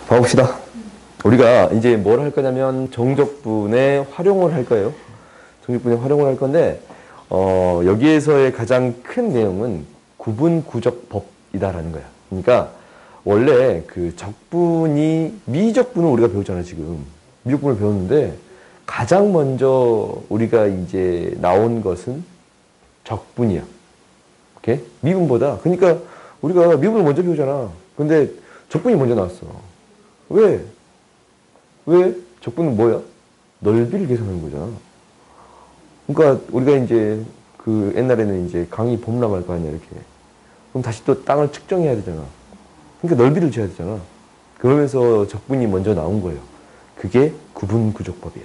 봐봅시다. 우리가 이제 뭘 할 거냐면 정적분의 활용을 할 거예요. 정적분의 활용을 할 건데 여기에서의 가장 큰 내용은 구분구적법이다라는 거야. 그러니까 원래 그 적분이 미적분을 우리가 배웠잖아 지금. 미적분을 배웠는데 가장 먼저 우리가 이제 나온 것은 적분이야. 오케이? 미분보다. 그러니까 우리가 미분을 먼저 배우잖아. 근데 적분이 먼저 나왔어. 왜? 적분은 뭐야? 넓이를 계산하는 거잖아. 그러니까 우리가 이제 그 옛날에는 이제 강이 범람할 거 아니야 이렇게. 그럼 다시 또 땅을 측정해야 되잖아. 그러니까 넓이를 재야 되잖아. 그러면서 적분이 먼저 나온 거예요. 그게 구분구적법이야.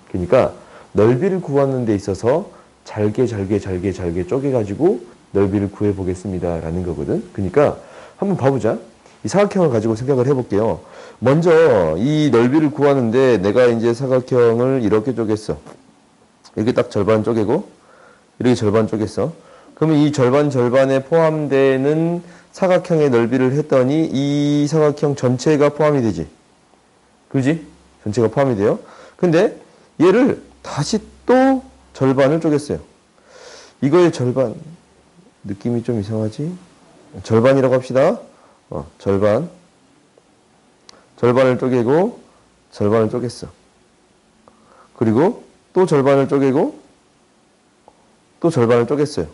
그러니까 넓이를 구하는 데 있어서 잘게 쪼개가지고 넓이를 구해보겠습니다 라는 거거든. 그러니까 한번 봐보자. 이 사각형을 가지고 생각을 해볼게요. 먼저 이 넓이를 구하는데 내가 이제 사각형을 이렇게 쪼갰어. 이렇게 딱 절반 쪼개고 이렇게 절반 쪼갰어. 그러면 이 절반에 포함되는 사각형의 넓이를 했더니 이 사각형 전체가 포함이 되지. 그지? 전체가 포함이 돼요. 근데 얘를 다시 또 절반을 쪼갰어요. 이거의 절반 느낌이 좀 이상하지? 절반이라고 합시다. 절반을 쪼개고 절반을 쪼갰어. 그리고 또 절반을 쪼개고 또 절반을 쪼갰어요.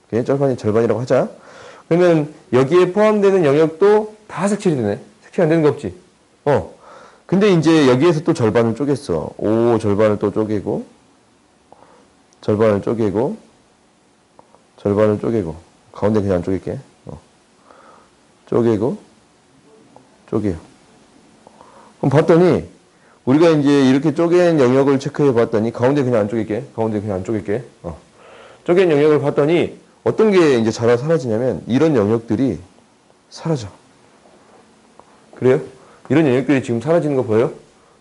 오케이? 절반이라고 하자. 그러면 여기에 포함되는 영역도 다 색칠이 되네. 색칠 안 되는 거 없지? 근데 이제 여기에서 또 절반을 쪼갰어. 절반을 또 쪼개고 절반을 쪼개고 가운데 그냥 안 쪼갤게. 쪼개요. 그럼 봤더니 우리가 이제 이렇게 쪼갠 영역을 체크해 봤더니 가운데 그냥 안 쪼갤게. 쪼갠 영역을 봤더니 어떤 게 이제 사라지냐면 이런 영역들이 사라져. 그래요? 이런 영역들이 지금 사라지는 거 보여요?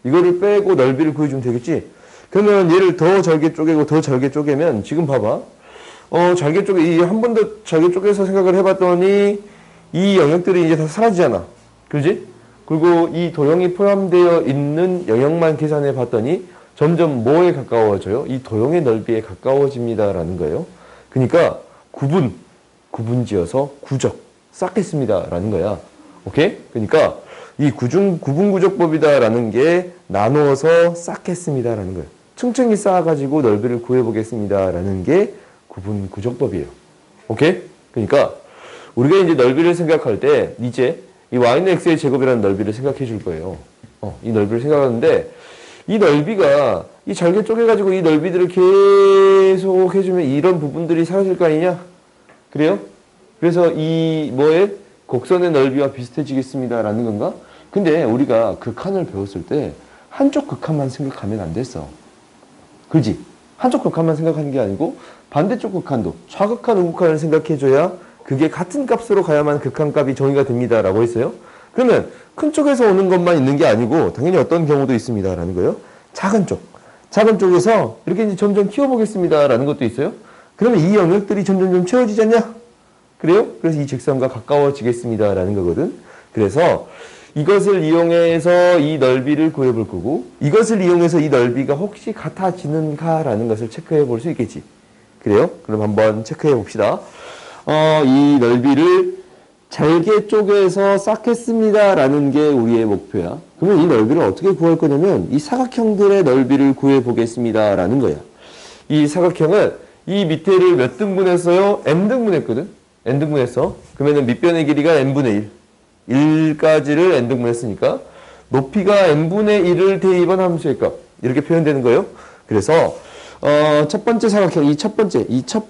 이거를 빼고 넓이를 구해주면 되겠지? 그러면 얘를 더 잘게 쪼개고 더 잘게 쪼개면 지금 봐봐. 한 번 더 잘게 쪼개서 생각을 해봤더니 이 영역들이 이제 다 사라지잖아. 그지? 그리고 이 도형이 포함되어 있는 영역만 계산해 봤더니 점점 뭐에 가까워져요? 이 도형의 넓이에 가까워집니다라는 거예요. 그러니까 구분 지어서 구적 쌓겠습니다라는 거야. 오케이? 그러니까 이 구분구적법이다라는 게 나누어서 쌓겠습니다라는 거예요. 층층이 쌓아가지고 넓이를 구해보겠습니다라는 게 구분구적법이에요. 오케이? 그러니까 우리가 이제 넓이를 생각할 때 이제 이 y는 x의 제곱이라는 넓이를 생각해 줄 거예요. 이 넓이를 생각하는데 이 넓이가 이 잘게 쪼개가지고 이 넓이들을 계속 해주면 이런 부분들이 사라질 거 아니냐? 그래요? 그래서 이 곡선의 넓이와 비슷해지겠습니다라는 건가? 근데 우리가 극한을 배웠을 때 한쪽 극한만 생각하면 안 됐어. 그지? 한쪽 극한만 생각하는 게 아니고 반대쪽 극한도 좌극한, 우극한을 생각해줘야 그게 같은 값으로 가야만 극한값이 정의가 됩니다라고 했어요. 그러면 큰 쪽에서 오는 것만 있는 게 아니고 당연히 어떤 경우도 있습니다라는 거예요. 작은 쪽에서 이렇게 이제 점점 키워보겠습니다라는 것도 있어요. 그러면 이 영역들이 점점 채워지지 않냐? 그래요? 그래서 이 직선과 가까워지겠습니다라는 거거든. 그래서 이것을 이용해서 이 넓이를 구해볼 거고 이것을 이용해서 이 넓이가 혹시 같아지는가라는 것을 체크해 볼 수 있겠지. 그래요? 그럼 한번 체크해 봅시다. 이 넓이를 잘게 쪼개서 쌓겠습니다라는 게 우리의 목표야. 그러면 이 넓이를 어떻게 구할 거냐면 이 사각형들의 넓이를 구해 보겠습니다라는 거야. 이 사각형은 이 밑에를 몇 등분했어요? n등분했거든. n등분했어. 그러면은 밑변의 길이가 n분의 1. 1까지를 n등분했으니까 높이가 n분의 1을 대입한 함수의 값. 이렇게 표현되는 거예요. 그래서 첫 번째 사각형, 이 첫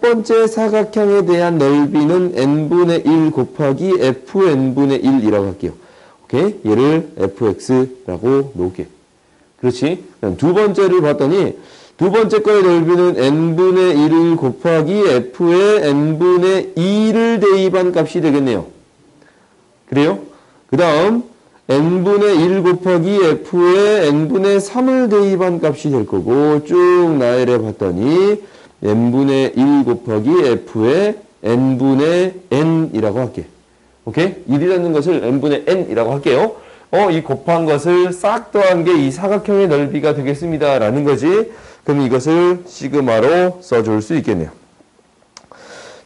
번째 사각형에 대한 넓이는 n분의 1 곱하기 fn분의 1이라고 할게요. 오케이? 얘를 fx라고 놓을게. 그렇지? 두 번째를 봤더니 두 번째 거의 넓이는 n분의 1을 곱하기 f의 n분의 2를 대입한 값이 되겠네요. 그래요? 그 다음 n분의 1 곱하기 f의 n분의 3을 대입한 값이 될 거고 쭉 나열해 봤더니 n분의 1 곱하기 f의 n분의 n이라고 할게. 오케이? 1이라는 것을 n분의 n이라고 할게요. 이 곱한 것을 싹 더한 게 이 사각형의 넓이가 되겠습니다. 라는 거지. 그럼 이것을 시그마로 써줄 수 있겠네요.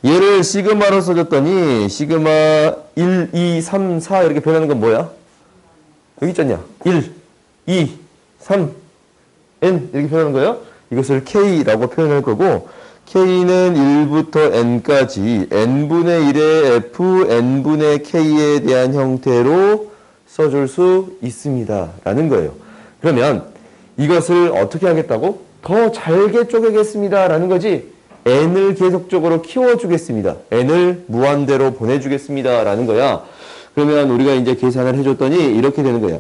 얘를 시그마로 써줬더니 시그마 1, 2, 3, 4 이렇게 변하는 건 뭐야? 여기 있잖냐? 1, 2, 3, n 이렇게 표현하는 거예요. 이것을 k라고 표현할 거고 k는 1부터 n까지 n분의 1의 f n분의 k에 대한 형태로 써줄 수 있습니다. 라는 거예요. 그러면 이것을 어떻게 하겠다고? 더 잘게 쪼개겠습니다. 라는 거지. n을 계속적으로 키워주겠습니다. n을 무한대로 보내주겠습니다. 라는 거야. 그러면 우리가 이제 계산을 해줬더니 이렇게 되는 거야.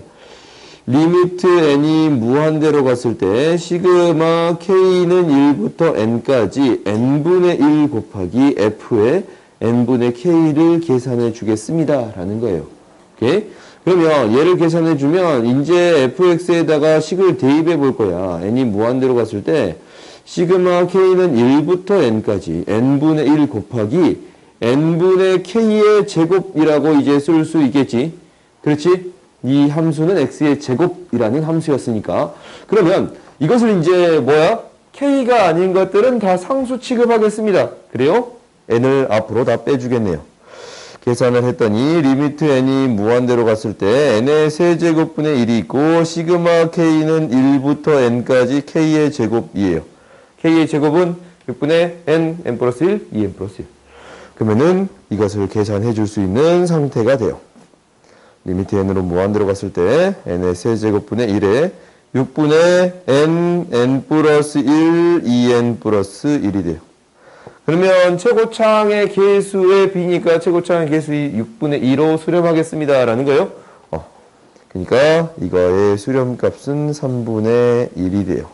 리미트 n이 무한대로 갔을 때 시그마 k는 1부터 n까지 n분의 1 곱하기 f의 n분의 k를 계산해 주겠습니다. 라는 거예요. 오케이? 그러면 얘를 계산해 주면 이제 fx에다가 식을 대입해 볼 거야. n이 무한대로 갔을 때 시그마 k는 1부터 n까지 n분의 1 곱하기 n분의 k의 제곱이라고 이제 쓸 수 있겠지. 그렇지? 이 함수는 x의 제곱이라는 함수였으니까. 그러면 이것을 이제 뭐야? k가 아닌 것들은 다 상수 취급하겠습니다. 그래요? n을 앞으로 다 빼주겠네요. 계산을 했더니 리미트 n이 무한대로 갔을 때 n의 세제곱분의 1이 있고 시그마 k는 1부터 n까지 k의 제곱이에요. k의 제곱은 6분의 n 플러스 1, 2n 플러스 1. 그러면은 이것을 계산해 줄 수 있는 상태가 돼요. 리미트 n으로 무한대로 갔을 때 n의 세제곱분의 1에 6분의 n 플러스 1, 2n 플러스 1이 돼요. 그러면 최고창의 개수의 b니까 최고창의 개수이 6분의 2로 수렴하겠습니다. 라는 거예요. 그러니까 이거의 수렴값은 3분의 1이 돼요.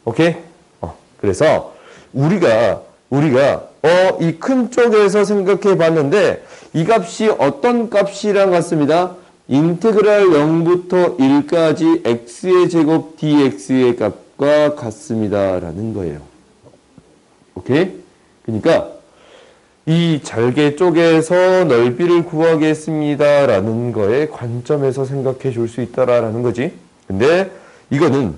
오케이? 그래서 우리가 이 큰 쪽에서 생각해 봤는데 이 값이 어떤 값이랑 같습니다. 인테그랄 0부터 1까지 x의 제곱 dx의 값과 같습니다. 라는 거예요. 오케이? 그러니까 이 잘게 쪼개서 넓이를 구하겠습니다. 라는 거에 관점에서 생각해 줄 수 있다라는 거지. 근데 이거는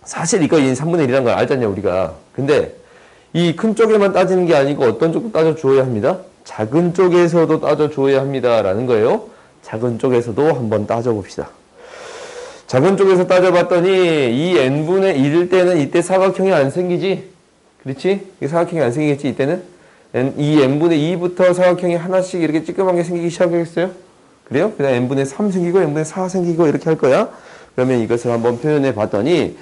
사실 이거 3분의 1이라는 걸 알잖냐 우리가. 근데 이 큰 쪽에만 따지는 게 아니고 어떤 쪽도 따져주어야 합니다. 작은 쪽에서도 따져주어야 합니다. 라는 거예요. 작은 쪽에서도 한번 따져봅시다. 작은 쪽에서 따져봤더니 이 n분의 1일 때는 이때 사각형이 안 생기지? 그렇지? 이 사각형이 안 생기겠지 이때는? 이 n분의 2부터 사각형이 하나씩 이렇게 찌끄만 게 생기기 시작하겠어요? 그래요? 그다음 n분의 3 생기고 n분의 4 생기고 이렇게 할 거야. 그러면 이것을 한번 표현해 봤더니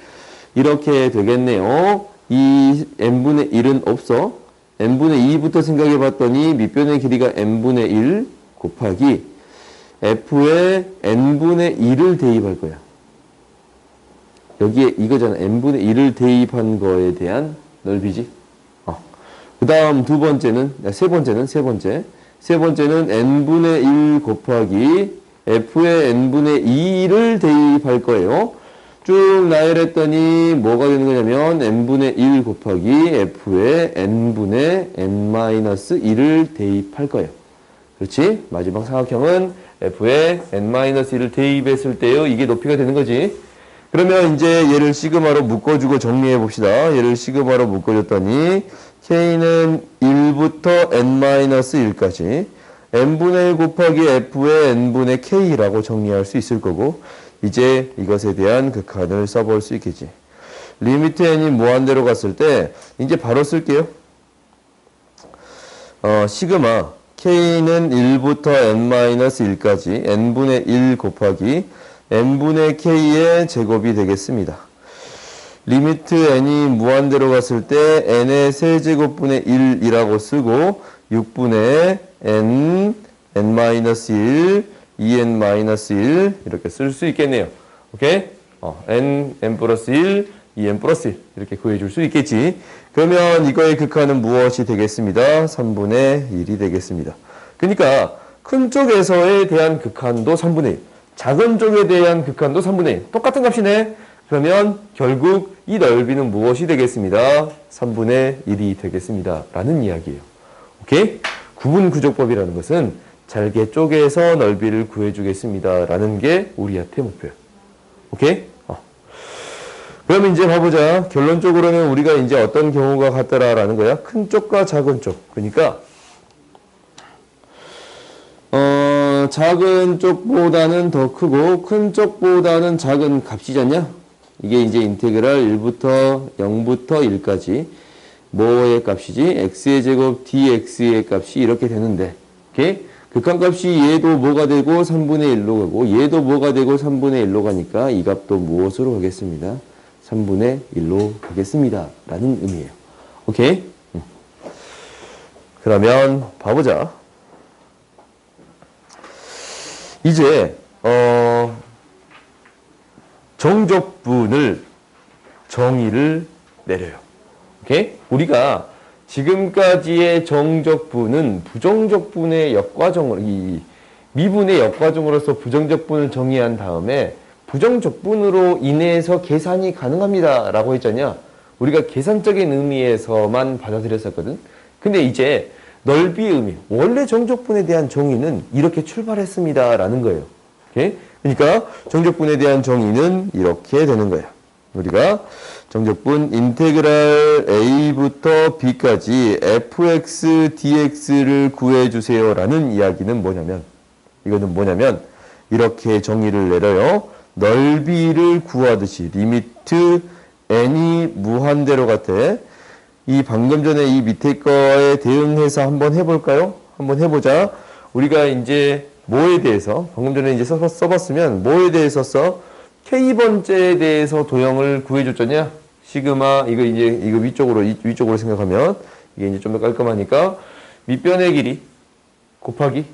이렇게 되겠네요. 이 n분의 1은 없어. n분의 2부터 생각해 봤더니 밑변의 길이가 n분의 1 곱하기 f에 n분의 2를 대입할 거야. 여기에 이거잖아. n분의 1을 대입한 거에 대한 넓이지. 그 다음 세 번째는 n분의 1 곱하기 f에 n분의 2를 대입할 거예요. 쭉 나열했더니 뭐가 되는 거냐면 n분의 1 곱하기 f에 n분의 n-1을 대입할 거예요. 그렇지? 마지막 사각형은 f에 n-1을 대입했을 때요. 이게 높이가 되는 거지. 그러면 이제 얘를 시그마로 묶어주고 정리해 봅시다. 얘를 시그마로 묶어줬더니 k는 1부터 n-1까지 n분의 1 곱하기 f의 n분의 k라고 정리할 수 있을 거고 이제 이것에 대한 극한을 써볼 수 있겠지. 리미트 n이 무한대로 갔을 때 이제 바로 쓸게요. 시그마 k는 1부터 n-1까지 n분의 1 곱하기 n분의 k의 제곱이 되겠습니다. 리미트 n이 무한대로 갔을 때 n의 세제곱분의 1이라고 쓰고 6분의 n-1 2n-1 이렇게 쓸 수 있겠네요. 오케이? n 플러스 1, 2n 플러스 1 이렇게 구해줄 수 있겠지. 그러면 이거의 극한은 무엇이 되겠습니다? 3분의 1이 되겠습니다. 그러니까 큰 쪽에서에 대한 극한도 3분의 1, 작은 쪽에 대한 극한도 3분의 1. 똑같은 값이네. 그러면 결국 이 넓이는 무엇이 되겠습니다? 3분의 1이 되겠습니다. 라는 이야기예요. 오케이? 구분구조법이라는 것은 잘게 쪼개서 넓이를 구해주겠습니다. 라는 게 우리한테 목표야. 오케이? 그럼 이제 봐보자. 결론적으로는 우리가 이제 어떤 경우가 같더라라는 거야. 큰 쪽과 작은 쪽. 그러니까 작은 쪽보다는 더 크고 큰 쪽보다는 작은 값이잖냐? 이게 이제 인테그랄 1부터 0부터 1까지 뭐의 값이지? x의 제곱 dx의 값이 이렇게 되는데, 오케이? 극한값이 얘도 뭐가 되고 3분의 1로 가고 얘도 뭐가 되고 3분의 1로 가니까 이 값도 무엇으로 가겠습니다? 3분의 1로 가겠습니다. 라는 의미예요. 오케이? 그러면 봐보자. 이제 정적분을 정의를 내려요. 오케이? 우리가 지금까지의 정적분은 부정적분의 역과정으로 이 미분의 역과정으로서 부정적분을 정의한 다음에 부정적분으로 인해서 계산이 가능합니다. 라고 했잖냐. 우리가 계산적인 의미에서만 받아들였었거든. 근데 이제 넓이의 의미, 원래 정적분에 대한 정의는 이렇게 출발했습니다. 라는 거예요. 오케이? 그러니까 정적분에 대한 정의는 이렇게 되는 거야. 우리가 정적분 인테그랄 a부터 b까지 fx dx를 구해주세요. 라는 이야기는 뭐냐면, 이거는 뭐냐면 이렇게 정의를 내려요. 넓이를 구하듯이 리미트 n이 무한대로 같아. 이 방금 전에 이 밑에 거에 대응해서 한번 해볼까요? 한번 해보자. 우리가 이제 뭐에 대해서 방금 전에 이제 써봤으면 뭐에 대해서 써? K번째에 대해서 도형을 구해줬잖냐? 시그마 이거 위쪽으로 생각하면 이게 이제 좀 더 깔끔하니까 밑변의 길이 곱하기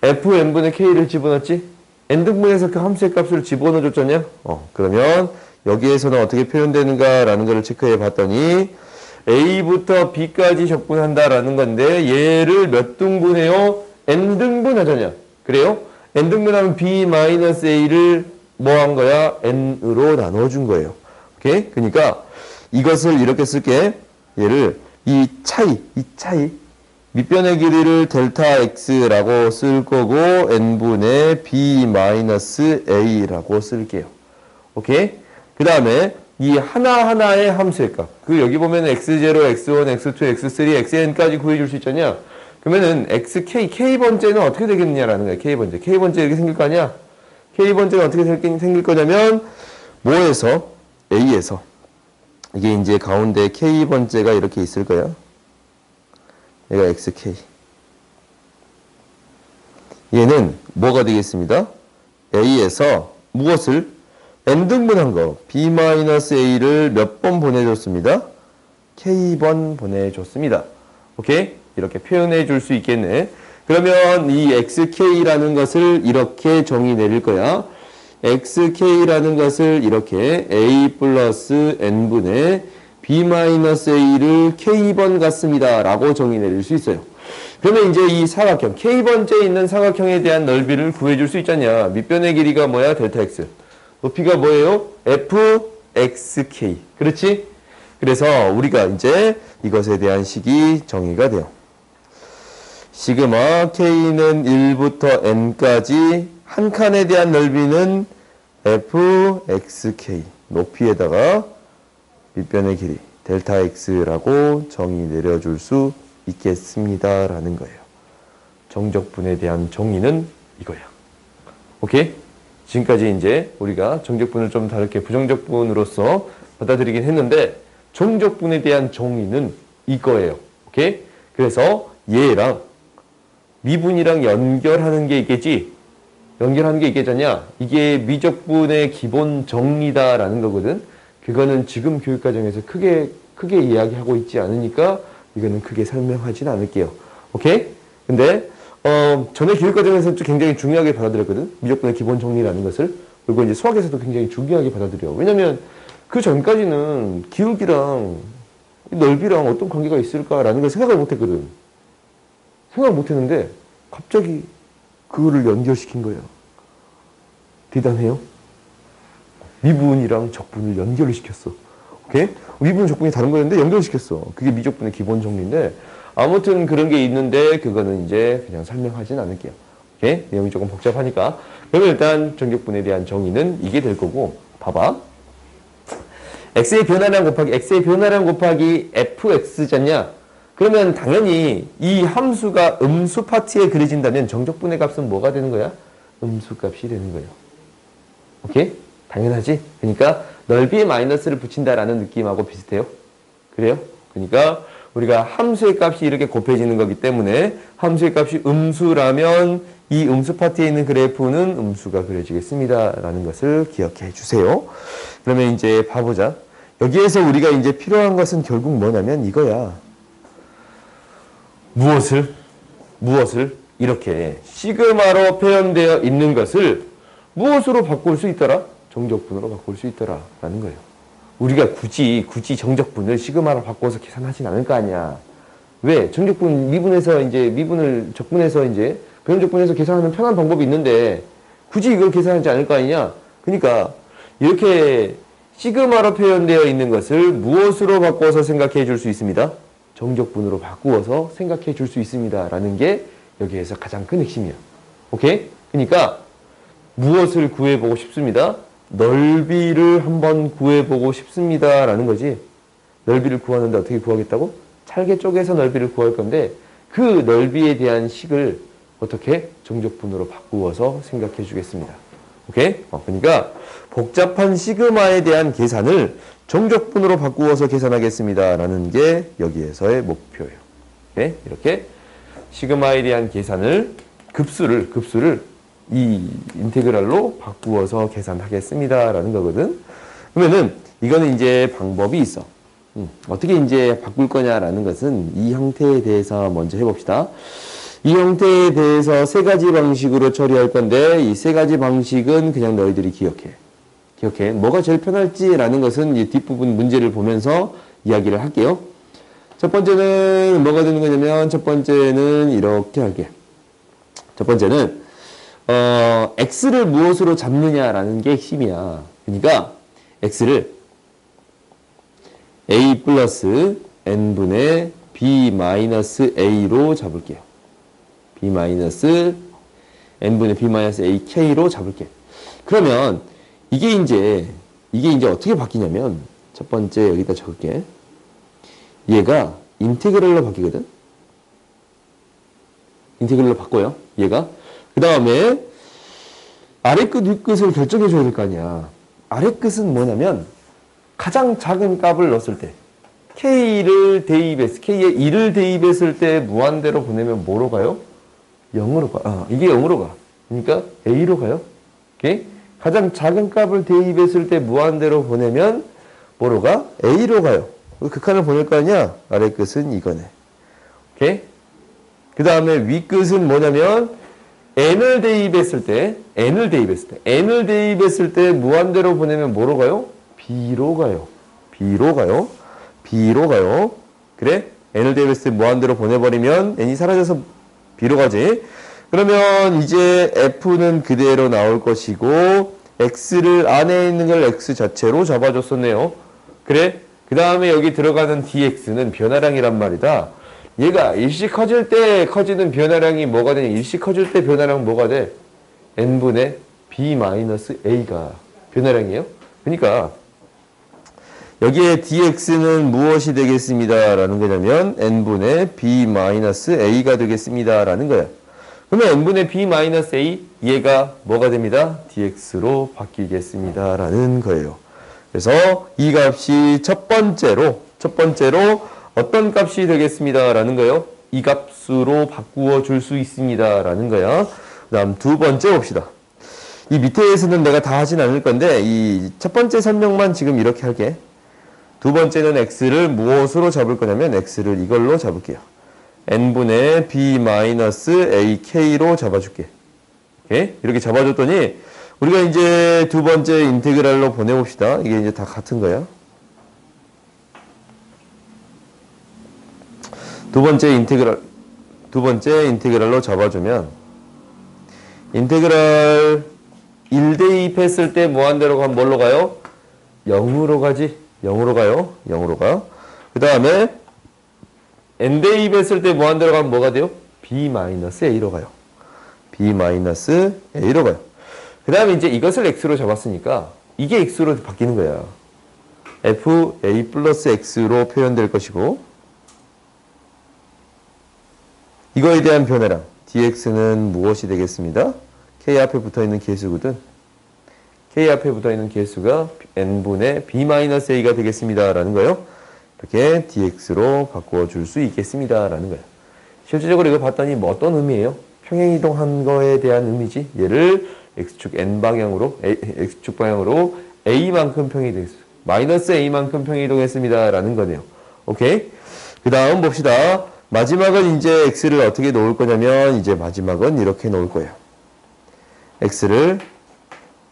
fn분의 k를 집어넣었지? n등분해서 그 함수의 값을 집어넣어줬잖냐? 그러면 여기에서는 어떻게 표현되는가라는 것을 체크해 봤더니 a부터 b까지 적분한다라는 건데 얘를 몇 등분해요? n등분 하잖냐? 그래요? n등분하면 b-a를 뭐 한 거야? n으로 나눠준 거예요. 오케이? 그러니까 이것을 이렇게 쓸게. 얘를 이 차이 밑변의 길이를 델타 x라고 쓸 거고 n분의 b-a라고 쓸게요. 오케이? 그 다음에 이 하나하나의 함수의 값. 그 여기 보면 x0, x1, x2, x3, xn까지 구해줄 수 있잖냐? 그러면은 k번째는 어떻게 되겠느냐라는 거야. k번째 이렇게 생길 거 아니야? k번째는 어떻게 생길 거냐면 뭐에서? a에서 이게 이제 가운데 k번째가 이렇게 있을 거야. 얘가 xk. 얘는 뭐가 되겠습니다? a에서 무엇을? n등분한 거 b-a를 몇 번 보내줬습니다? k번 보내줬습니다. 오케이? 이렇게 표현해 줄 수 있겠네. 그러면 이 xk라는 것을 이렇게 정의 내릴 거야. xk라는 것을 이렇게 a 플러스 n분의 b-a를 k번 같습니다. 라고 정의 내릴 수 있어요. 그러면 이제 이 사각형, k번째에 있는 사각형에 대한 넓이를 구해줄 수 있잖냐. 밑변의 길이가 뭐야? 델타 x. 높이가 뭐예요? fxk. 그렇지? 그래서 우리가 이제 이것에 대한 식이 정의가 돼요. 시그마 k는 1부터 n까지 한 칸에 대한 넓이는 fxk. 높이에다가 밑변의 길이 델타 x라고 정의 내려줄 수 있겠습니다. 라는 거예요. 정적분에 대한 정의는 이거야. 오케이? 지금까지 이제 우리가 정적분을 좀 다르게 부정적분으로서 받아들이긴 했는데 정적분에 대한 정의는 이거예요. 오케이? 그래서 얘랑 미분이랑 연결하는 게 있겠지? 연결하는 게 있겠잖냐? 이게 미적분의 기본 정리다라는 거거든. 그거는 지금 교육과정에서 크게 이야기하고 있지 않으니까 이거는 크게 설명하진 않을게요. 오케이? 근데 전에 교육과정에서 굉장히 중요하게 받아들였거든. 미적분의 기본 정리라는 것을. 그리고 이제 수학에서도 굉장히 중요하게 받아들여. 왜냐면 그 전까지는 기울기랑 넓이랑 어떤 관계가 있을까라는 걸 생각을 못했거든. 생각을 못했는데 갑자기 그거를 연결시킨 거예요. 대단해요. 미분이랑 적분을 연결을 시켰어. 오케이? 미분 적분이 다른 거였는데 연결시켰어. 그게 미적분의 기본 정리인데 아무튼 그런 게 있는데 그거는 이제 그냥 설명하진 않을게요. 오케이? 내용이 조금 복잡하니까. 그러면 일단 정적분에 대한 정의는 이게 될 거고, 봐봐. x의 변화량 곱하기 fx잖냐? 그러면 당연히 이 함수가 음수 파트에 그려진다면 정적분의 값은 뭐가 되는 거야? 음수 값이 되는 거예요. 오케이? 당연하지? 그러니까 넓이에 마이너스를 붙인다라는 느낌하고 비슷해요. 그래요? 그러니까 우리가 함수의 값이 이렇게 곱해지는 거기 때문에 함수의 값이 음수라면 이 음수 파트에 있는 그래프는 음수가 그려지겠습니다. 라는 것을 기억해 주세요. 그러면 이제 봐보자. 여기에서 우리가 이제 필요한 것은 결국 뭐냐면 이거야. 무엇을 이렇게 시그마로 표현되어 있는 것을 무엇으로 바꿀 수 있더라? 정적분으로 바꿀 수 있더라. 라는 거예요. 우리가 굳이 정적분을 시그마로 바꿔서 계산하진 않을 거 아니야. 왜? 정적분 미분을 적분해서 이제 변적분해서 계산하는 편한 방법이 있는데 굳이 이걸 계산하지 않을 거 아니냐? 그러니까 이렇게 시그마로 표현되어 있는 것을 무엇으로 바꿔서 생각해 줄 수 있습니다? 정적분으로 바꾸어서 생각해 줄 수 있습니다. 라는 게 여기에서 가장 큰 핵심이야. 오케이? 그러니까 무엇을 구해보고 싶습니다? 넓이를 한번 구해보고 싶습니다. 라는 거지. 넓이를 구하는데 어떻게 구하겠다고? 찰개 쪽에서 넓이를 구할 건데 그 넓이에 대한 식을 어떻게? 정적분으로 바꾸어서 생각해 주겠습니다. 오케이? 그러니까 복잡한 시그마에 대한 계산을 정적분으로 바꾸어서 계산하겠습니다. 라는 게 여기에서의 목표예요. 오케이? 이렇게 시그마에 대한 계산을 급수를 이 인테그랄로 바꾸어서 계산하겠습니다. 라는 거거든. 그러면은 이거는 이제 방법이 있어. 어떻게 이제 바꿀 거냐라는 것은 이 형태에 대해서 먼저 해봅시다. 이 형태에 대해서 세 가지 방식으로 처리할 건데 이 세 가지 방식은 그냥 너희들이 기억해. 뭐가 제일 편할지라는 것은 이 뒷부분 문제를 보면서 이야기를 할게요. 첫 번째는 뭐가 되는 거냐면 첫 번째는 이렇게 할게. 첫 번째는 x를 무엇으로 잡느냐라는 게 핵심이야. 그러니까 x를 a 플러스 n분의 b 마이너스 a로 잡을게요. b 마이너스 n분의 b 마이너스 ak로 잡을게. 그러면 이게 이제 어떻게 바뀌냐면 첫 번째 여기다 적을게. 얘가 인테그랄로 바뀌거든. 인테그랄로 바꿔요. 얘가. 그 다음에 아래 끝, 위 끝을 결정해 줘야 될 거 아니야. 아래 끝은 뭐냐면 가장 작은 값을 넣었을 때 K의 1을 대입했을 때 무한대로 보내면 뭐로 가요? 0으로 가. 이게 0으로 가. 그러니까 A로 가요. 오케이? 가장 작은 값을 대입했을 때 무한대로 보내면 뭐로 가? A로 가요. 극한을 보낼 거 아니야? 아래 끝은 이거네. 오케이? 그 다음에 위 끝은 뭐냐면 n을 대입했을 때 무한대로 보내면 뭐로 가요? B로 가요. B로 가요. 그래? n을 대입했을 때 무한대로 보내버리면 n이 사라져서 B로 가지. 그러면 이제 f는 그대로 나올 것이고 x를 안에 있는 걸 x 자체로 잡아줬었네요. 그래? 그 다음에 여기 들어가는 dx는 변화량이란 말이다. 얘가 일시 커질 때 커지는 변화량이 뭐가 되냐? 일시 커질 때 변화량은 뭐가 돼? n분의 b-a가 변화량이에요. 그러니까 여기에 dx는 무엇이 되겠습니다. 라는 거냐면 n분의 b-a가 되겠습니다. 라는 거야. 그러면 n분의 b-a 얘가 뭐가 됩니다? dx로 바뀌겠습니다. 라는 거예요. 그래서 이 값이 첫 번째로 어떤 값이 되겠습니다. 라는 거예요. 이 값으로 바꾸어 줄 수 있습니다. 라는 거야. 그 다음 두 번째 봅시다. 이 밑에서는 내가 다 하진 않을 건데 이 첫 번째 설명만 지금 이렇게 할게. 두 번째는 x를 무엇으로 잡을 거냐면 x를 이걸로 잡을게요. n분의 b-ak로 잡아줄게. 오케이? 이렇게 잡아줬더니 우리가 이제 두 번째 인테그랄로 보내봅시다. 이게 이제 다 같은 거야. 두 번째 인테그랄로 잡아주면 인테그랄 1 대입했을 때 무한대로 가면 뭘로 가요? 0으로 가지. 0으로 가요. 그 다음에 n 대입했을 때 무한대로 가면 뭐가 돼요? b-a로 가요. b-a로 가요. 그 다음에 이제 이것을 x로 잡았으니까 이게 x로 바뀌는 거야. fa 플러스 x로 표현될 것이고, 이거에 대한 변화량 dx는 무엇이 되겠습니다? k 앞에 붙어있는 개수거든. k 앞에 붙어있는 개수가 n분의 b-a가 되겠습니다 라는 거예요. 이렇게 dx로 바꾸어 줄 수 있겠습니다 라는 거예요. 실질적으로 이거 봤더니 뭐 어떤 의미예요? 평행이동한 거에 대한 의미지. 얘를 x축 n방향으로 x축 방향으로 a만큼 평행이동했어요. 마이너스 a만큼 평행이동했습니다 라는 거네요. 오케이? 그 다음 봅시다. 마지막은 이제 x를 어떻게 놓을 거냐면, 이제 마지막은 이렇게 놓을 거예요. x를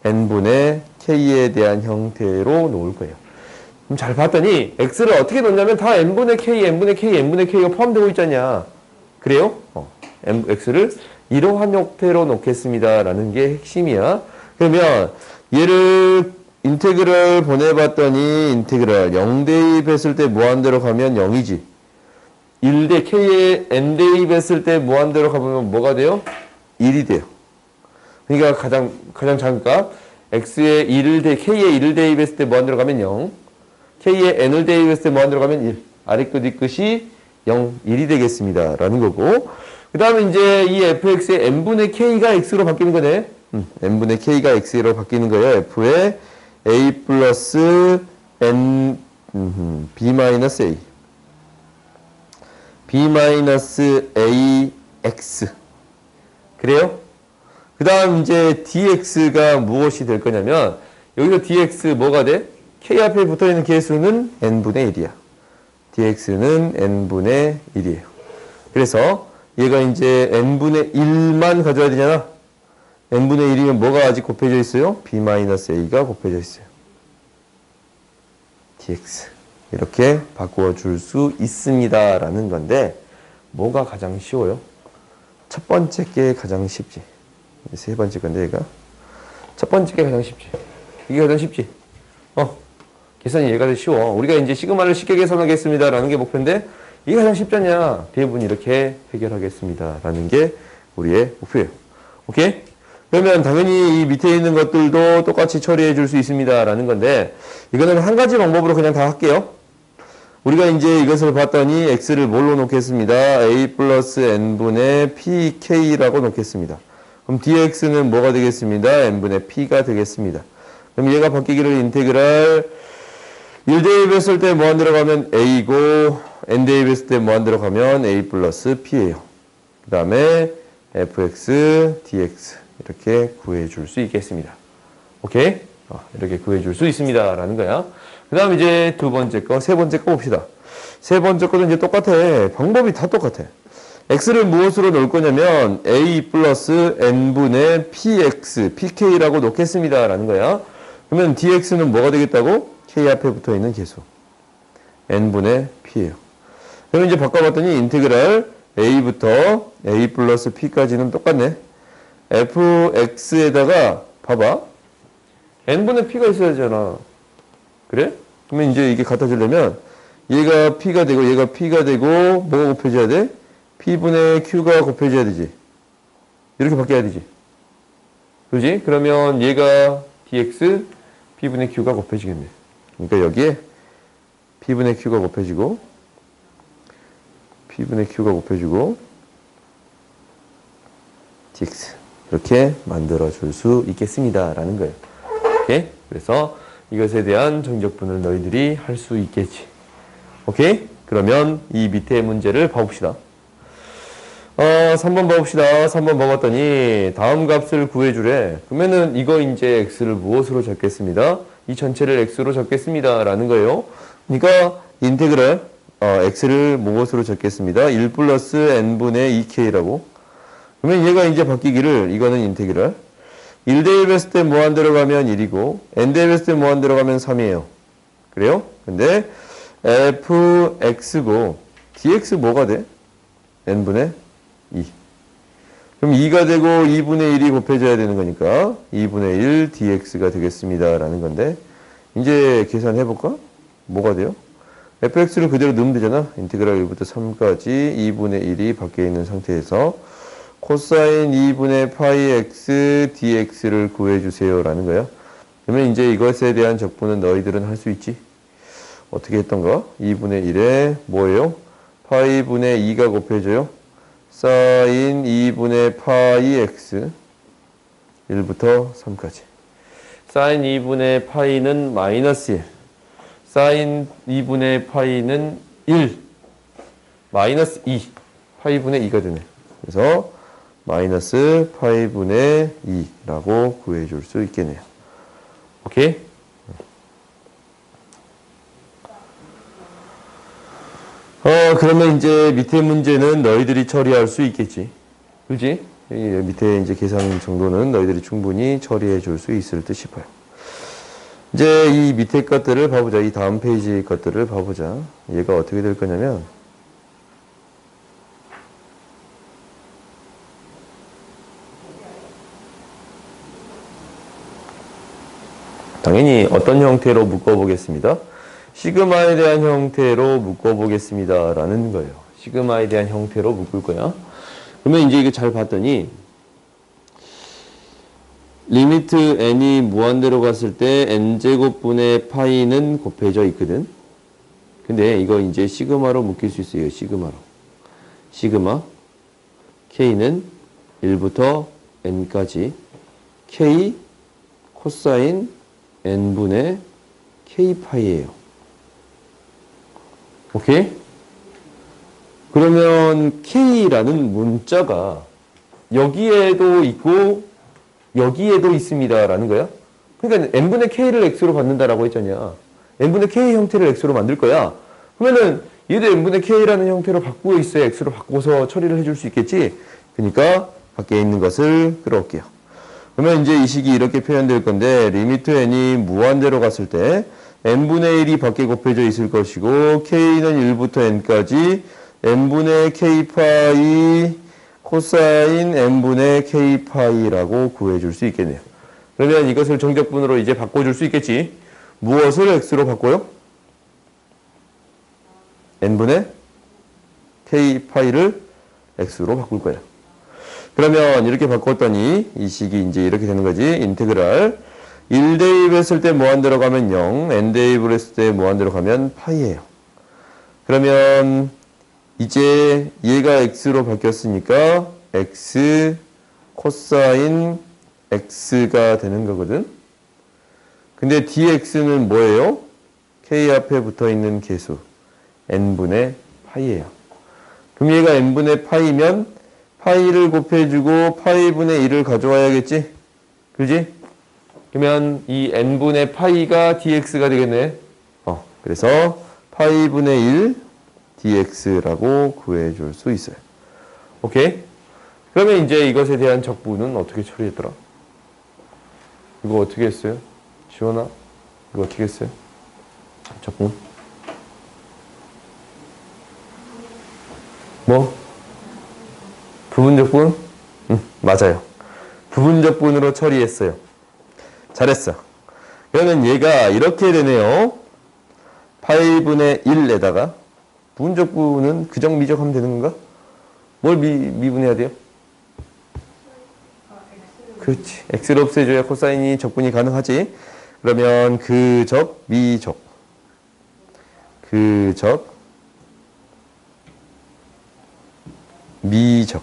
n분의 k에 대한 형태로 놓을 거예요. 그럼 잘 봤더니 x를 어떻게 놓냐면 다 n분의 k, n분의 k, n분의 k가 포함되고 있잖냐. 그래요? x를 이러한 형태로 놓겠습니다 라는 게 핵심이야. 그러면 얘를 인테그럴 보내봤더니 인테그럴 0 대입했을 때 무한대로 가면 0이지. 1대 k에 n 대입했을 때 무한대로 가보면 뭐가 돼요? 1이 돼요. 그러니까 가장 작은 값 x에 1을 k에 1을 대입했을 때 무한대로 가면 0, k에 n을 대입했을 때 무한대로 가면 1. 아래끝 윗끝이 0, 1이 되겠습니다 라는 거고, 그 다음에 이제 이 fx의 n분의 k가 x로 바뀌는 거네. n분의 k가 x로 바뀌는 거예요. f의 a 플러스 n b-a b-ax. 그래요? 그 다음 이제 dx가 무엇이 될 거냐면, 여기서 dx 뭐가 돼? k 앞에 붙어있는 개수는 n분의 1이야. dx는 n분의 1이에요. 그래서 얘가 이제 n분의 1만 가져야 되잖아. n분의 1이면 뭐가 아직 곱해져 있어요? b-a가 곱해져 있어요. dx. 이렇게 바꾸어 줄 수 있습니다 라는 건데, 뭐가 가장 쉬워요? 첫 번째 게 가장 쉽지. 세 번째 건데 얘가 첫 번째 게 가장 쉽지. 이게 가장 쉽지. 계산이 얘가 더 쉬워. 우리가 이제 시그마를 쉽게 계산하겠습니다 라는 게 목표인데, 이게 가장 쉽잖냐. 대부분 이렇게 해결하겠습니다 라는 게 우리의 목표예요. 오케이? 그러면 당연히 이 밑에 있는 것들도 똑같이 처리해 줄 수 있습니다 라는 건데, 이거는 한 가지 방법으로 그냥 다 할게요. 우리가 이제 이것을 봤더니 x를 뭘로 놓겠습니다. a 플러스 n분의 pk라고 놓겠습니다. 그럼 dx는 뭐가 되겠습니다. n분의 p가 되겠습니다. 그럼 얘가 바뀌기를 인테그랄 1 대입했을 때 무한대로 가면 a고, n 대입했을 때 무한대로 가면 a 플러스 p예요. 그 다음에 fx, dx 이렇게 구해줄 수 있겠습니다. 오케이? 이렇게 구해줄 수 있습니다 라는 거야. 그 다음 이제 두 번째 거, 세 번째 거 봅시다. 세 번째 거는 이제 똑같아. 방법이 다 똑같아. x를 무엇으로 놓을 거냐면 a 플러스 n분의 px, pk라고 놓겠습니다 라는 거야. 그러면 dx는 뭐가 되겠다고? k 앞에 붙어 있는 개수 n분의 p예요. 그럼 이제 바꿔봤더니 인테그랄 a부터 a 플러스 p까지는 똑같네. fx에다가 봐봐. n분의 p가 있어야 되잖아. 그래? 그러면 이제 이게 같아지려면 얘가 p가 되고 얘가 p가 되고 뭐가 곱해져야 돼? p분의 q가 곱해져야 되지. 이렇게 바뀌어야 되지. 그지? 그러면 얘가 dx, p분의 q가 곱해지겠네. 그러니까 여기에 p분의 q가 곱해지고 p분의 q가 곱해지고 dx 이렇게 만들어 줄 수 있겠습니다 라는 거예요. 오케이? 그래서 이것에 대한 정적분을 너희들이 할 수 있겠지. 오케이? 그러면 이 밑에 문제를 봐봅시다. 3번 봐봅시다. 3번 봐봤더니 다음 값을 구해주래. 그러면은 이거 이제 x를 무엇으로 적겠습니다. 이 전체를 x로 적겠습니다 라는 거예요. 그러니까 인테그랄 x를 무엇으로 적겠습니다. 1 플러스 n분의 2k라고. 그러면 얘가 이제 바뀌기를, 이거는 인테그랄 1 대입했을 때 무한대로 가면 1이고 n 대입했을 때 무한대로 가면 3이에요. 그래요? 근데 fx고 dx 뭐가 돼? n분의 2. 그럼 2가 되고 2분의 1이 곱해져야 되는 거니까 2분의 1 dx가 되겠습니다 라는 건데, 이제 계산해 볼까? 뭐가 돼요? fx를 그대로 넣으면 되잖아. 인테그랄 1부터 3까지 2분의 1이 밖에 있는 상태에서 코사인 2분의 파이 x dx를 구해주세요 라는 거야. 그러면 이제 이것에 대한 적분은 너희들은 할 수 있지. 어떻게 했던가? 2분의 1에 뭐예요? 파이분의 2가 곱해져요. 사인 2분의 파이 x 1부터 3까지. 사인 2분의 파이는 마이너스 1. 사인 2분의 파이는 1. 마이너스 2. 파이분의 2가 되네. 그래서 마이너스 파이분의 2라고 구해줄 수 있겠네요. 오케이? 그러면 이제 밑에 문제는 너희들이 처리할 수 있겠지. 그지? 밑에 이제 계산 정도는 너희들이 충분히 처리해 줄 수 있을 듯 싶어요. 이제 이 밑에 것들을 봐보자. 이 다음 페이지 것들을 봐보자. 얘가 어떻게 될 거냐면, 당연히 어떤 형태로 묶어보겠습니다. 시그마에 대한 형태로 묶어보겠습니다. 라는 거예요. 시그마에 대한 형태로 묶을 거야. 그러면 이제 이거 잘 봤더니, 리미트 n이 무한대로 갔을 때 n제곱분의 파이는 곱해져 있거든. 근데 이거 이제 시그마로 묶일 수 있어요. 시그마로. 시그마 k는 1부터 n까지 k 코사인 n분의 k파이예요. 오케이? 그러면 k라는 문자가 여기에도 있고 여기에도 있습니다 라는 거야. 그러니까 n분의 k를 x로 받는다라고 했잖냐. n분의 k 형태를 x로 만들 거야. 그러면은 얘도 n분의 k라는 형태로 바꾸고 있어야 x로 바꿔서 처리를 해줄 수 있겠지. 그러니까 밖에 있는 것을 끌어올게요. 그러면 이제 이 식이 이렇게 표현될 건데, 리미트 n이 무한대로 갔을 때 n분의 1이 밖에 곱해져 있을 것이고, k는 1부터 n까지 n분의 k파이 코사인 n분의 k파이라고 구해줄 수 있겠네요. 그러면 이것을 정적분으로 이제 바꿔줄 수 있겠지. 무엇을 x로 바꿔요? n분의 k파이를 x로 바꿀 거예요. 그러면 이렇게 바꿨더니 이 식이 이제 이렇게 되는 거지. 인테그랄 1대입 했을 때 무한대로 가면 0, n대입을 했을 때 무한대로 가면 파이예요. 그러면 이제 얘가 x로 바뀌었으니까 x 코사인 x가 되는 거거든. 근데 dx는 뭐예요? k 앞에 붙어 있는 계수 n분의 파이예요. 그럼 얘가 n분의 파이면 파이를 곱해주고 파이분의 1을 가져와야겠지? 그지? 그러면 이 n분의 파이가 dx가 되겠네. 그래서 파이분의 1 dx라고 구해줄 수 있어요. 오케이? 그러면 이제 이것에 대한 적분은 어떻게 처리했더라? 이거 어떻게 했어요? 지원아? 이거 어떻게 했어요? 적분? 뭐? 부분적분? 맞아요. 부분적분으로 처리했어요. 잘했어. 그러면 얘가 이렇게 되네요. 파이분의 1에다가 부분적분은 그정 미적하면 되는 건가? 뭘 미분해야 돼요? 그렇지. x를 없애줘야 코사인이 적분이 가능하지. 그러면 그적, 미적. 그적, 미적.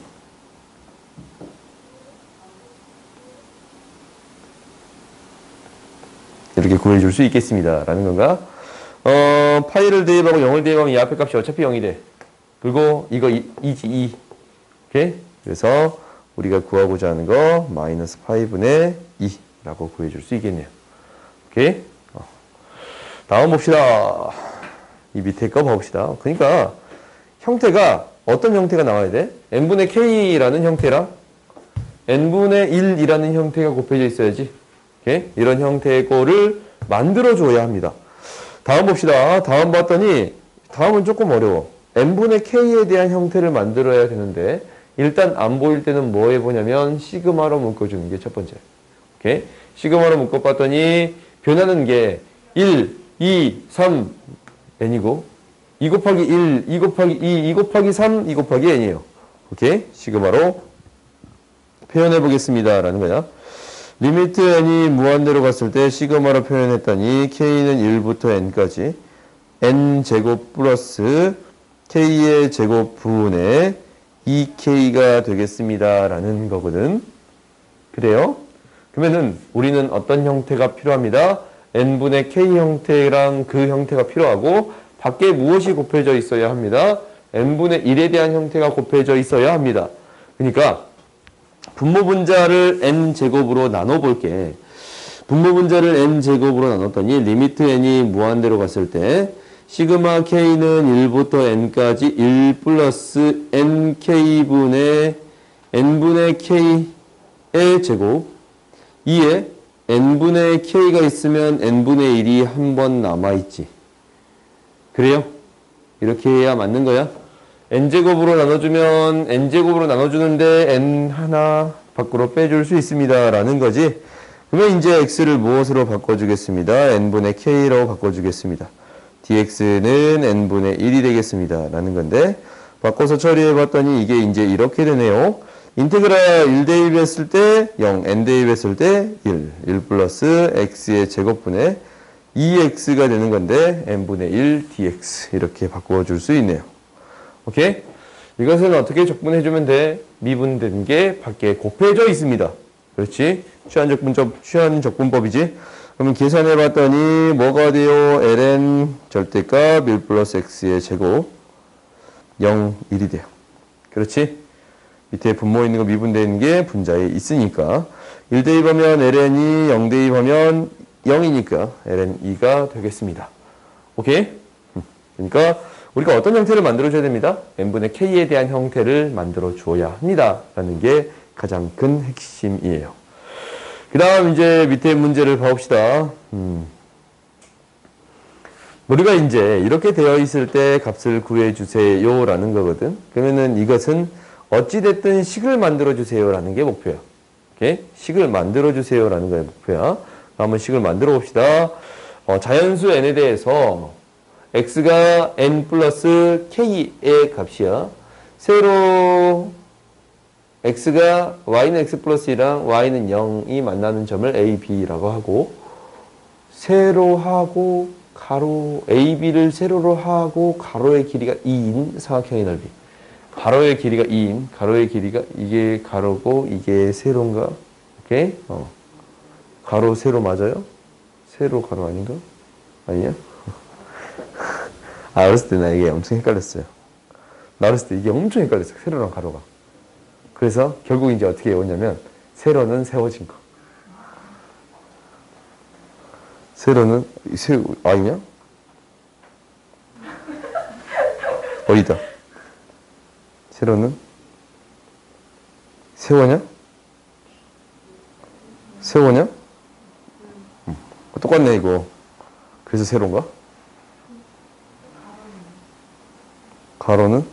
이렇게 구해줄 수 있겠습니다. 라는 건가? 파이를 대입하고 0을 대입하면 이 앞에 값이 어차피 0이 돼. 그리고 이거 2지, 2. 오케이? 그래서 우리가 구하고자 하는 거 마이너스 파이분의 2라고 구해줄 수 있겠네요. 오케이? 다음 봅시다. 이 밑에 거 봐봅시다. 그러니까 형태가 어떤 형태가 나와야 돼? n분의 k라는 형태랑 n분의 1이라는 형태가 곱해져 있어야지. 오케이? 이런 형태의 거를 만들어줘야 합니다. 다음 봅시다. 다음 봤더니 다음은 조금 어려워. n분의 k에 대한 형태를 만들어야 되는데 일단 안 보일 때는 뭐 해보냐면 시그마로 묶어주는 게 첫 번째. 오케이? 시그마로 묶어봤더니 변하는 게 1, 2, 3 n이고 2 곱하기 1, 2 곱하기 2, 2 곱하기 3, 2 곱하기 n이에요. 오케이? 시그마로 표현해 보겠습니다. 라는 거야. 리미트 n이 무한대로 갔을 때 시그마로 표현했더니 k는 1부터 n까지 n제곱 플러스 k의 제곱 분의 2k가 되겠습니다. 라는 거거든. 그래요? 그러면은 우리는 어떤 형태가 필요합니다. n분의 k 형태랑 그 형태가 필요하고 밖에 무엇이 곱해져 있어야 합니다. n분의 1에 대한 형태가 곱해져 있어야 합니다. 그러니까 분모분자를 n제곱으로 나눠볼게. 분모분자를 n제곱으로 나눴더니 리미트 n이 무한대로 갔을 때 시그마 k는 1부터 n까지 1 플러스 nk분의 n분의 k의 제곱 2에 n분의 k가 있으면 n분의 1이 한 번 남아있지. 그래요? 이렇게 해야 맞는 거야? n제곱으로 나눠주면 n제곱으로 나눠주는데 n 하나 밖으로 빼줄 수 있습니다. 라는 거지. 그러면 이제 x를 무엇으로 바꿔주겠습니다. n분의 k로 바꿔주겠습니다. dx는 n분의 1이 되겠습니다. 라는 건데 바꿔서 처리해 봤더니 이게 이제 이렇게 되네요. 인테그랄 1 대입했을 때 0, n 대입했을 때 1 플러스 x의 제곱분의 2x가 되는 건데 n분의 1 dx 이렇게 바꿔줄 수 있네요. 오케이? 이것은 어떻게 적분해주면 돼? 미분된 게 밖에 곱해져 있습니다. 그렇지? 취한적분법이지? 그러면 계산해봤더니 뭐가 돼요? ln 절대값 1 플러스 x의 제곱 0, 1이 돼요. 그렇지? 밑에 분모 있는 거 미분되는 게 분자에 있으니까 1 대입하면 ln이 0 대입하면 0이니까 ln 2가 되겠습니다. 오케이? 그러니까 우리가 어떤 형태를 만들어줘야 됩니다. n분의 k에 대한 형태를 만들어줘야 합니다. 라는 게 가장 큰 핵심이에요. 그 다음 이제 밑에 문제를 봐봅시다. 우리가 이제 이렇게 되어 있을 때 값을 구해주세요 라는 거거든. 그러면은 이것은 어찌됐든 식을 만들어주세요 라는 게 목표야. 오케이? 식을 만들어주세요 라는 거의 목표야. 한번 식을 만들어 봅시다. 자연수 n에 대해서 x가 n 플러스 k의 값이야. 세로 x가 y는 x 플러스 2랑 y는 0이 만나는 점을 a, b라고 하고 세로하고 가로 AB를 세로로 하고 가로의 길이가 2인 삼각형의 넓이. 가로의 길이가 2인 가로의 길이가 이게 가로고 이게 세로인가? 오케이? 가로 세로 맞아요? 세로 가로 아닌가? 아니냐? 어렸을 때 나 이게 엄청 헷갈렸어요. 나 어렸을 때 이게 엄청 헷갈렸어요. 세로랑 가로가. 그래서 결국 이제 어떻게 외웠냐면 세로는 세워진 거. 세로는 아니냐? 어디다? 세로는 세워냐? 세워냐? 똑같네 이거. 그래서 세로인가? 가로는?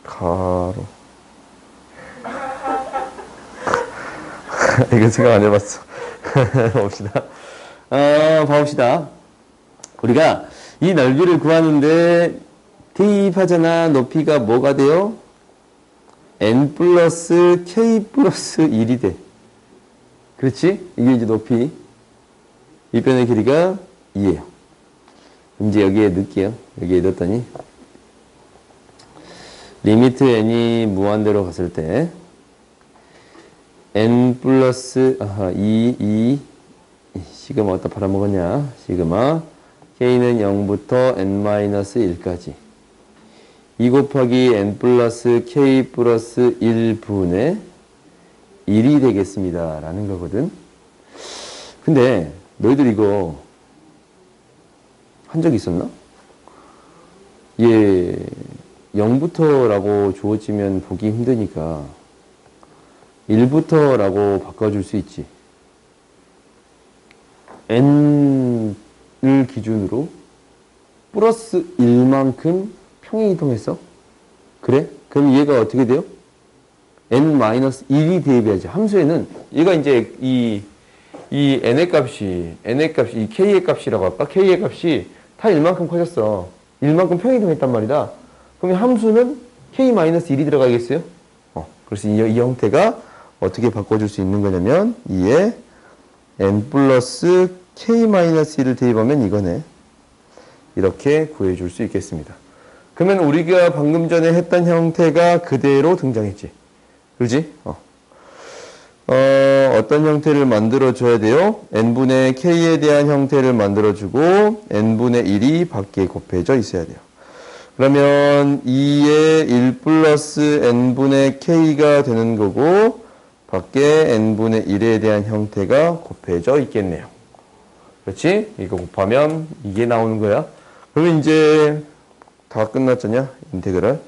가로. 이거 생각 안 해봤어. 봅시다. 봐봅시다. 우리가 이 넓이를 구하는데 대입하잖아. 높이가 뭐가 돼요? n 플러스 k 플러스 1이 돼. 그렇지? 이게 이제 높이. 이 변의 길이가 2예요. 이제 여기에 넣을게요. 여기에 넣었더니 리미트 n이 무한대로 갔을 때 n 플러스 2 시그마 어디다 팔아먹었냐? 시그마 k는 0부터 n-1까지 2 곱하기 n 플러스 k 플러스 1분의 1이 되겠습니다. 라는 거거든. 근데 너희들 이거 한 적 있었나? 얘 0부터 라고 주어지면 보기 힘드니까 1부터 라고 바꿔줄 수 있지. n을 기준으로 플러스 1만큼 평행이동했어? 그래? 그럼 얘가 어떻게 돼요? n-1이 대입해야지. 함수에는 얘가 이제 이 n의 값이 이 k의 값이라고 할까? k의 값이 다 1만큼 커졌어. 1만큼 평이동했단 말이다. 그럼 함수는 k-1이 들어가겠어요? 그래서 이 형태가 어떻게 바꿔줄 수 있는 거냐면 2에 n 플러스 k-1을 대입하면 이거네. 이렇게 구해줄 수 있겠습니다. 그러면 우리가 방금 전에 했던 형태가 그대로 등장했지. 그러지? 어떤 형태를 만들어줘야 돼요? n분의 k에 대한 형태를 만들어주고 n분의 1이 밖에 곱해져 있어야 돼요. 그러면 2에 1 플러스 n분의 k가 되는 거고 밖에 n분의 1에 대한 형태가 곱해져 있겠네요. 그렇지? 이거 곱하면 이게 나오는 거야. 그러면 이제 다 끝났잖냐? 인테그랄.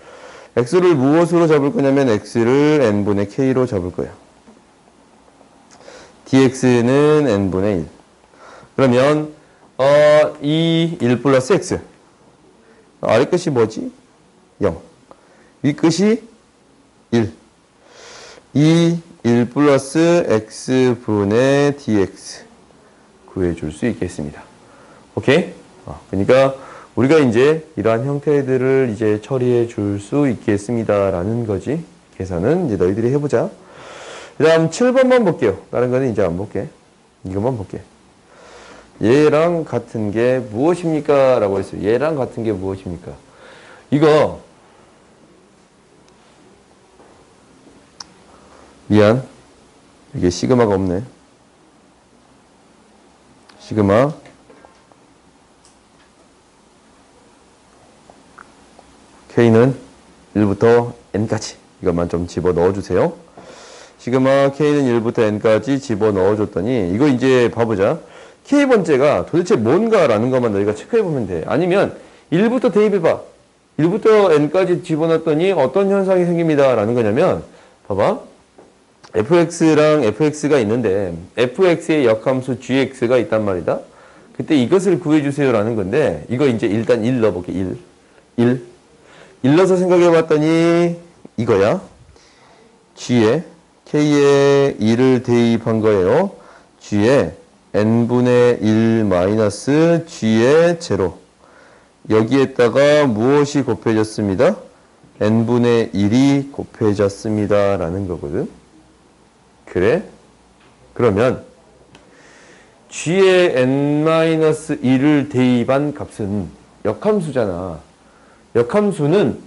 x를 무엇으로 잡을 거냐면 x를 n분의 k로 잡을 거야. dx는 n분의 1. 그러면 이 1 플러스 x. 아래 끝이 뭐지? 0. 위 끝이 1. 이 1 플러스 x분의 dx 구해줄 수 있겠습니다. 오케이? 그러니까 우리가 이제 이러한 형태들을 이제 처리해 줄 수 있겠습니다라는 거지. 계산은 이제 너희들이 해보자. 그 다음 7번만 볼게요. 다른 거는 이제 안 볼게. 이것만 볼게. 얘랑 같은 게 무엇입니까? 라고 했어요. 얘랑 같은 게 무엇입니까? 이거 미안. 이게 시그마가 없네. 시그마 K는 1부터 N까지 이것만 좀 집어넣어 주세요. 시그마 K는 1부터 N까지 집어넣어 줬더니 이거 이제 봐보자. K번째가 도대체 뭔가라는 것만 너희가 체크해보면 돼. 아니면 1부터 대입해봐. 1부터 N까지 집어넣었더니 어떤 현상이 생깁니다. 라는 거냐면 봐봐. fx랑 fx가 있는데 fx의 역함수 gx가 있단 말이다. 그때 이것을 구해주세요. 라는 건데 이거 이제 일단 1 넣어볼게. 1 넣어서 생각해봤더니 이거야. g에 k에 2를 대입한 거예요. g에 n분의 1 마이너스 g의 제로. 여기에다가 무엇이 곱해졌습니다? n분의 1이 곱해졌습니다. 라는 거거든. 그래? 그러면 g에 n-1을 대입한 값은 역함수잖아. 역함수는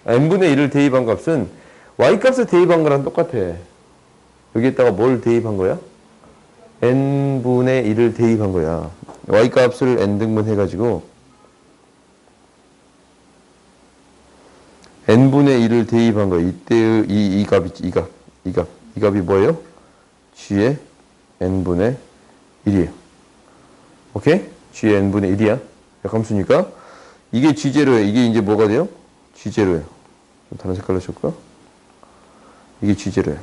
n분의 1을 대입한 값은 y값을 대입한 거랑 똑같아. 여기에다가 뭘 대입한 거야? n분의 1을 대입한 거야. y값을 n등분 해가지고 n분의 1을 대입한 거야. 이때의 이 값이지. 이 값이 뭐예요? g의 n분의 1이에요. 오케이? g의 n분의 1이야. 역함수니까. 이게 g제로예요. 이게 이제 뭐가 돼요? g제로예요. 좀 다른 색깔로 칠까? 이게 g제로예요.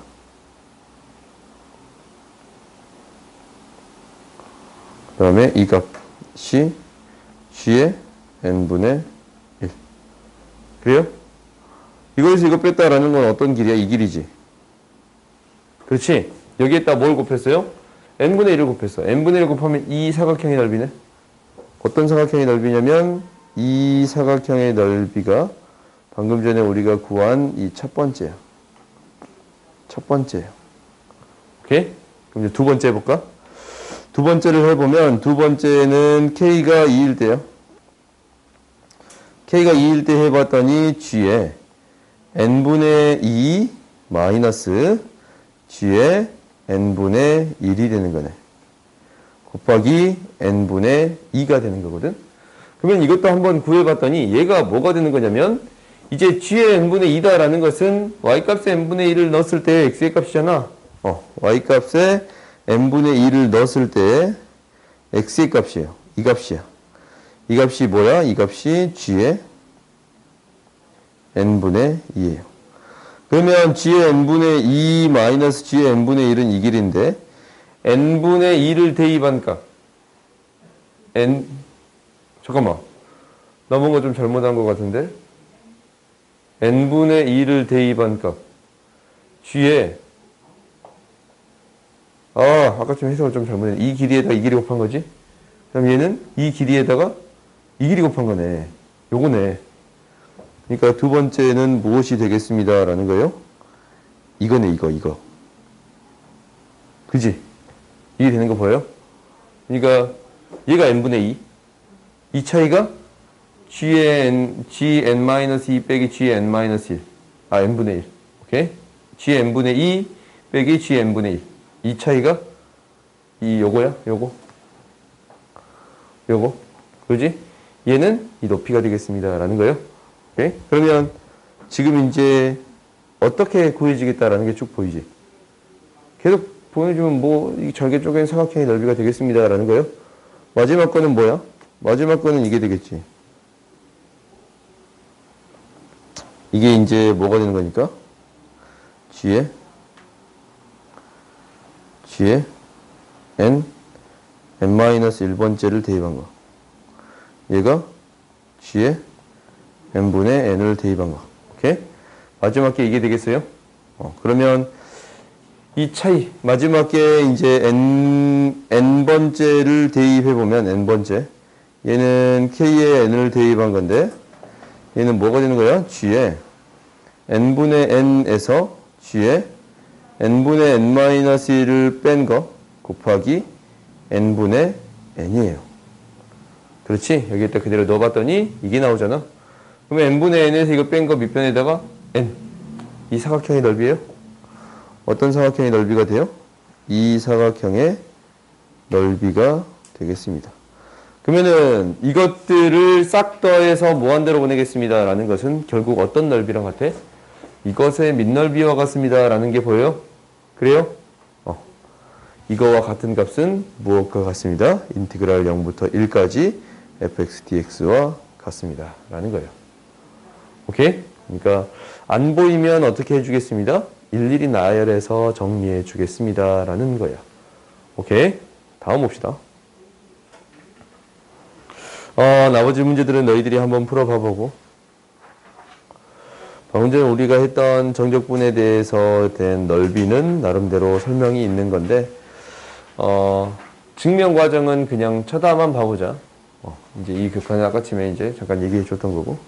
그 다음에 이 값이 g의 n분의 1. 그래요? 이거에서 이거 뺐다라는 건 어떤 길이야? 이 길이지. 그렇지? 여기에다 뭘 곱했어요? n분의 1을 곱했어. n분의 1 곱하면 이 사각형의 넓이네. 어떤 사각형의 넓이냐면 이 사각형의 넓이가 방금 전에 우리가 구한 이 첫 번째야. 첫 번째예요. 오케이? 그럼 이제 두 번째 해볼까? 두 번째를 해보면 두 번째는 K가 2일 때요. K가 2일 때 해봤더니 G에 n분의 2 마이너스 G에 n분의 1이 되는 거네. 곱하기 n분의 2가 되는 거거든. 그러면 이것도 한번 구해봤더니 얘가 뭐가 되는 거냐면 이제 G의 n분의 2다라는 것은 y값에 n분의 1을 넣었을 때 x의 값이잖아. y값에 n분의 1을 넣었을 때 x의 값이에요. 이 값이야. 이 값이 뭐야? 이 값이 g의 n분의 2예요. 그러면 g의 n분의 2 마이너스 g의 n분의 1은 이 길인데 n분의 2를 대입한 값 잠깐만 나 뭔가 좀 잘못한 것 같은데 n분의 2를 대입한 값 g에 아까 좀 해석을 좀 잘못했네. 이 길이에다가 이 길이 곱한 거지? 그럼 얘는 이 길이에다가 이 길이 곱한 거네. 요거네. 그러니까 두 번째는 무엇이 되겠습니다. 라는 거예요. 이거네, 이거. 그지? 이게 되는 거 보여요? 그러니까 얘가 n분의 2. 이 차이가 gn-2 빼기 gn-1. n분의 1. 오케이? gn분의 2 빼기 gn분의 1. 이 차이가 요거야? 요거. 그지? 얘는 이 높이가 되겠습니다. 라는 거예요. 오케이? 그러면 지금 이제 어떻게 구해지겠다라는 게 쭉 보이지? 계속 보여주면 뭐, 이 절개 쪽엔 사각형의 넓이가 되겠습니다. 라는 거예요. 마지막 거는 뭐야? 마지막 거는 이게 되겠지. 이게 이제 뭐가 되는 거니까? g에 n-1번째를 대입한 거. 얘가 g에 n분의 n을 대입한 거. 오케이? 마지막 게 이게 되겠어요? 그러면 이 차이, 마지막 게 이제 n번째를 대입해보면, n번째. 얘는 k에 n을 대입한 건데, 얘는 뭐가 되는 거야? g에 n분의 n에서 g에 n분의 n-1을 뺀 거 곱하기 n분의 n이에요. 그렇지? 여기에다 그대로 넣어봤더니 이게 나오잖아. 그러면 n분의 n에서 이거 뺀 거 밑변에다가 n. 이 사각형의 넓이에요? 어떤 사각형의 넓이가 돼요? 이 사각형의 넓이가 되겠습니다. 그러면은 이것들을 싹 더해서 무한대로 보내겠습니다. 라는 것은 결국 어떤 넓이랑 같아? 이것의 밑넓이와 같습니다. 라는 게 보여요? 그래요? 이거와 같은 값은 무엇과 같습니다? 인티그랄 0부터 1까지 fx dx와 같습니다. 라는 거예요. 오케이? 그러니까 안 보이면 어떻게 해주겠습니다? 일일이 나열해서 정리해 주겠습니다. 라는 거야. 오케이? 다음 봅시다. 나머지 문제들은 너희들이 한번 풀어봐 보고. 방금 전에 우리가 했던 정적분에 대해서 된 넓이는 나름대로 설명이 있는 건데, 증명 과정은 그냥 쳐다만 봐보자. 이제 이 극한을 아까쯤에 이제 잠깐 얘기해 줬던 거고.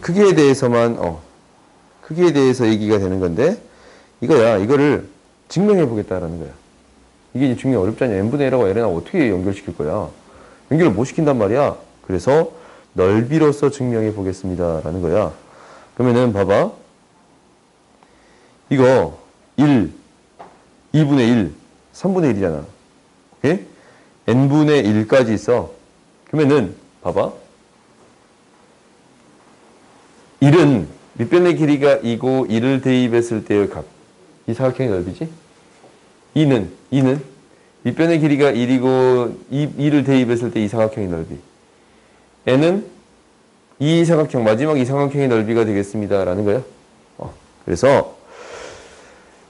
크기에 대해서만, 크기에 대해서 얘기가 되는 건데, 이거야. 이거를 증명해 보겠다라는 거야. 이게 이제 증명 어렵지 않냐. n분의 1하고 ln하고 어떻게 연결시킬 거야. 연결을 못 시킨단 말이야. 그래서 넓이로서 증명해 보겠습니다. 라는 거야. 그러면은 봐봐. 이거 1, 2분의 1, 3분의 1이잖아. 오케이? n분의 1까지 있어. 그러면은 봐봐. 1은 밑변의 길이가 2고 1을 대입했을 때의 값. 이 사각형의 넓이지? 2는 밑변의 길이가 1이고 2를 대입했을 때 이 사각형의 넓이. n은 이 사각형, 마지막 이 사각형의 넓이가 되겠습니다. 라는 거야. 그래서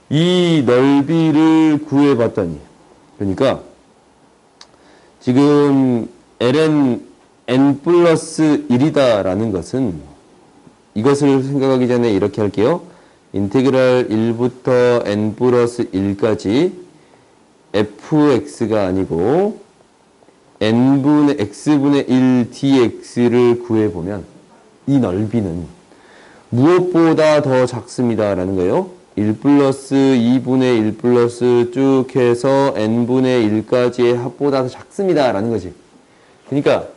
이 넓이를 구해봤더니, 그러니까 지금 ln n 플러스 1이다 라는 것은, 이것을 생각하기 전에 이렇게 할게요. 인테그랄 1부터 n 플러스 1까지 fx가 아니고 n분의 x분의 1 dx를 구해보면 이 넓이는 무엇보다 더 작습니다. 라는 거예요. 1 플러스 2분의 1 플러스 쭉 해서 n분의 1까지의 합보다 더 작습니다. 라는 거지. 그러니까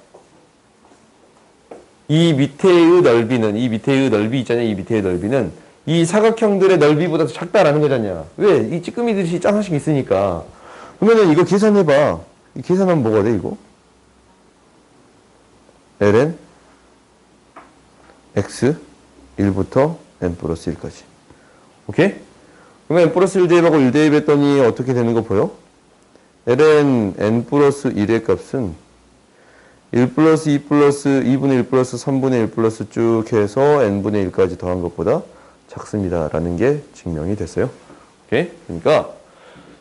이 밑에의 넓이는, 이 밑에의 넓이 있잖아요. 이 밑에의 넓이는 이 사각형들의 넓이보다 더 작다라는 거잖냐. 왜? 이 찌끄미듯이 짱하씩 있으니까. 그러면은 이거 계산해봐. 이 계산하면 뭐가 돼, 이거? ln x 1부터 n 플러스 1까지. 오케이? 그러면 n 플러스 1 대입하고 1 대입했더니 어떻게 되는 거 보여? ln n 플러스 1의 값은 1 플러스 2 플러스 2분의 1 플러스 3분의 1 플러스 쭉 해서 n분의 1까지 더한 것보다 작습니다. 라는 게 증명이 됐어요. 오케이? 그러니까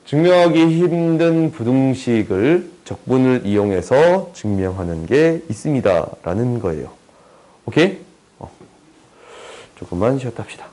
증명하기 힘든 부등식을 적분을 이용해서 증명하는 게 있습니다. 라는 거예요. 오케이? 조금만 쉬었다 합시다.